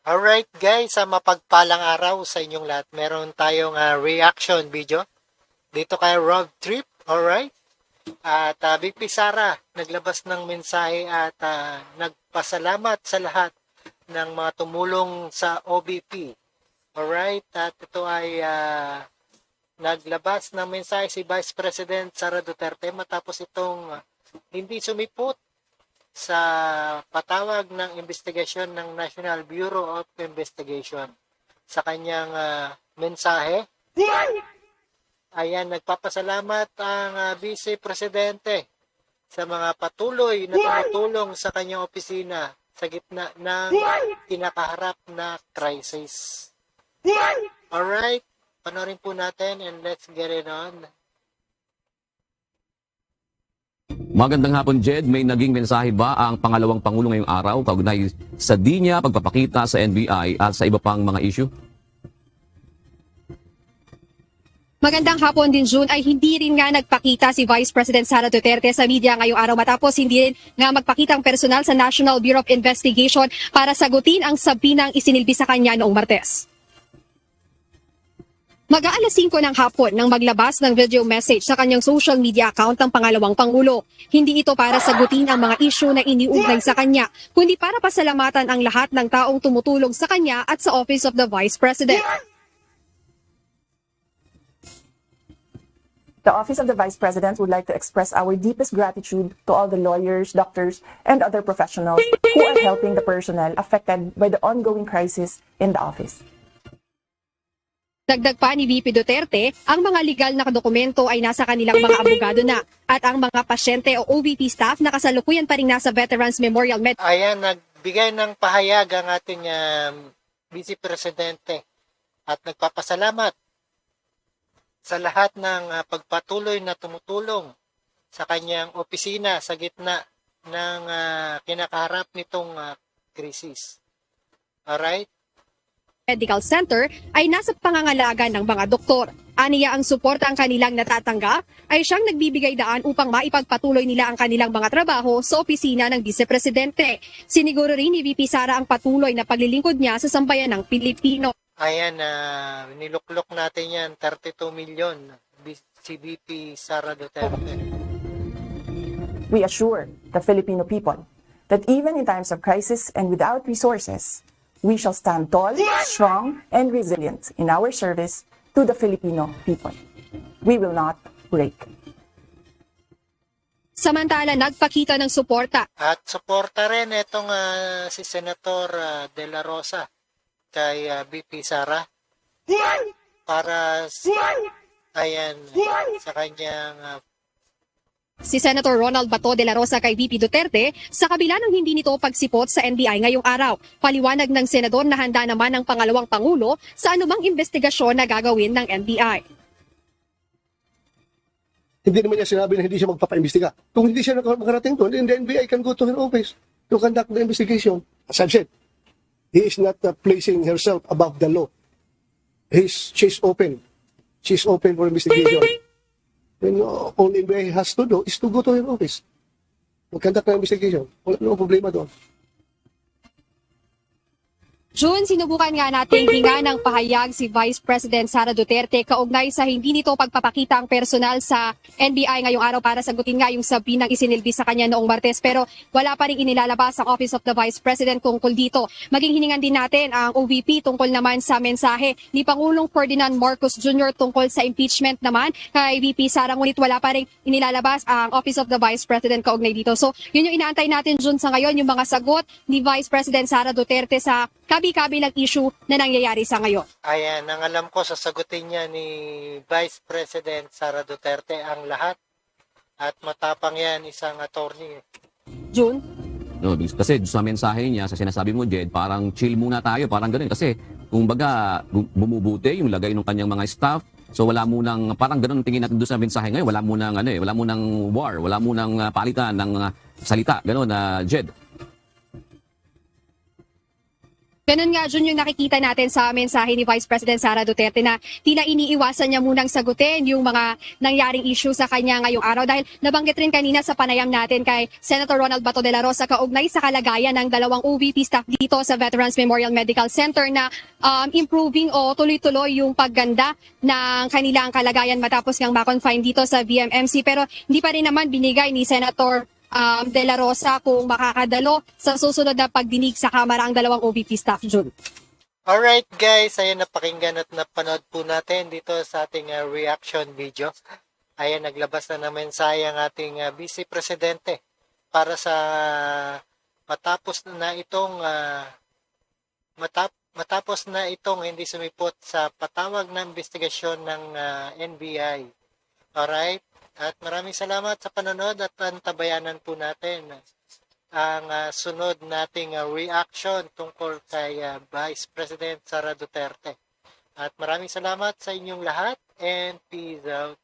Alright guys, mapagpalang araw sa inyong lahat. Meron tayong reaction video dito kay Rob Trip, alright? At BP Sara naglabas ng mensahe at nagpasalamat sa lahat ng mga tumulong sa OBP. Alright, at ito ay naglabas ng mensahe si Vice President Sara Duterte matapos itong hindi sumipot sa patawag ng investigasyon ng National Bureau of Investigation. Sa kanyang mensahe, ayan, nagpapasalamat ang Vice Presidente sa mga patuloy na tumutulong sa kanyang opisina sa gitna ng kinakaharap na crisis. Alright, panoorin po natin and let's get it on. Magandang hapon, Jed. May naging mensahe ba ang pangalawang Pangulo ngayong araw kaugnay sa di niya pagpapakita sa NBI at sa iba pang mga issue? Magandang hapon din, June, ay hindi rin nga nagpakita si Vice President Sara Duterte sa media ngayong araw matapos hindi rin nga magpakita ang personal sa National Bureau of Investigation para sagutin ang sabinang isinilbi sa kanya noong Martes. Mag-aalas 5 ng hapon nang maglabas ng video message sa kanyang social media account ng pangalawang Pangulo. Hindi ito para sagutin ang mga issue na iniugnay sa kanya, kundi para pasalamatan ang lahat ng taong tumutulong sa kanya at sa Office of the Vice President. The Office of the Vice President would like to express our deepest gratitude to all the lawyers, doctors, and other professionals who are helping the personnel affected by the ongoing crisis in the office. Dagdag pa ni VP Duterte, ang mga legal na dokumento ay nasa kanilang mga abogado na at ang mga pasyente o OVP staff na kasalukuyan pa rin nasa Veterans Memorial Med. Ayan, nagbigay ng pahayag ang ating Vice Presidente at nagpapasalamat sa lahat ng pagpatuloy na tumutulong sa kanyang opisina sa gitna ng kinakaharap nitong krisis. Alright? Medical Center ay nasa pangangalaga ng mga doktor. Aniya ang suporta ang kanilang natatanggap ay siyang nagbibigay daan upang maipagpatuloy nila ang kanilang mga trabaho sa opisina ng Vice Presidente. Siniguro rin ni VP Sara ang patuloy na paglilingkod niya sa sambayan ng Pilipino. Ayan, niluklok natin yan, 32 million si VP Sara Duterte. We assure the Filipino people that even in times of crisis and without resources, we shall stand tall, strong, and resilient in our service to the Filipino people. We will not break. Samantala, nagpakita ng suporta At suporta rin itong si Senator De La Rosa kay VP Sara para ayan, sa kanyang si Senator Ronald Bato de la Rosa kay VP Duterte sa kabila ng hindi nito pagsipot sa NBI ngayong araw. Paliwanag ng senador na handa naman ang pangalawang Pangulo sa anumang investigasyon na gagawin ng NBI. Hindi naman niya sinabi na hindi siya magpapaimbestiga. Kung hindi siya makarating doon, then the NBI can go to her office to conduct the investigation. As I've said, he is not placing herself above the law. She's open. She's open for investigation. And all NBI has to do is to go to her office. Mag-conduct ng investigation. Wala problema doon. June, sinubukan nga nating hinga ng pahayag si Vice President Sara Duterte kaugnay sa hindi nito pagpapakita ang personal sa NBI ngayong araw para sagutin nga yung sabi ng isinilbi sa kanya noong Martes, pero wala pa rin inilalabas ang Office of the Vice President tungkol dito. Maging hiningan din natin ang OVP tungkol naman sa mensahe ni Pangulong Ferdinand Marcos Jr. tungkol sa impeachment naman kay VP Sara, ngunit wala pa rin inilalabas ang Office of the Vice President kaugnay dito. So yun yung inaantay natin, June, sa ngayon, yung mga sagot ni Vice President Sara Duterte sa kabi-kabilang issue na nangyayari sa ngayon. ayan, ang alam ko sasagutin niya ni Vice President Sara Duterte ang lahat at matapang yan, isang attorney. June? No, kasi sa mensahe niya, sa sinasabi mo, Jed, parang chill muna tayo, parang ganun. Kasi kung baga bumubuti yung lagay ng kanyang mga staff, so wala munang, parang ganun tingin natin doon sa mensahe ngayon, wala munang, wala munang war, wala munang palitan ng salita, ganun, Jed. Ganun nga, Jun, yung nakikita natin sa mensahe ni Vice President Sara Duterte na tila iniiwasan niya munang sagutin yung mga nangyaring issue sa kanya ngayong araw dahil nabanggit rin kanina sa panayam natin kay Senator Ronald Bato de la Rosa kaugnay sa kalagayan ng dalawang OVP staff dito sa Veterans Memorial Medical Center na improving o tuloy-tuloy yung pagganda ng kanilang kalagayan matapos ngang ma-confine dito sa VMMC. Pero hindi pa rin naman binigay ni Senator De La Rosa kung makakadalo sa susunod na pagdinig sa Kamara ang dalawang OVP staff, Jun. Alright guys, ayan napakinggan at napanood po natin dito sa ating reaction video. Ayan, naglabas na ng mensahe ang ating Vice Presidente para sa matapos na itong hindi sumipot sa patawag na investigasyon ng NBI. Alright? At maraming salamat sa panonood at antabayanan po natin ang sunod nating reaction tungkol kay Vice President Sara Duterte. At maraming salamat sa inyong lahat and peace out.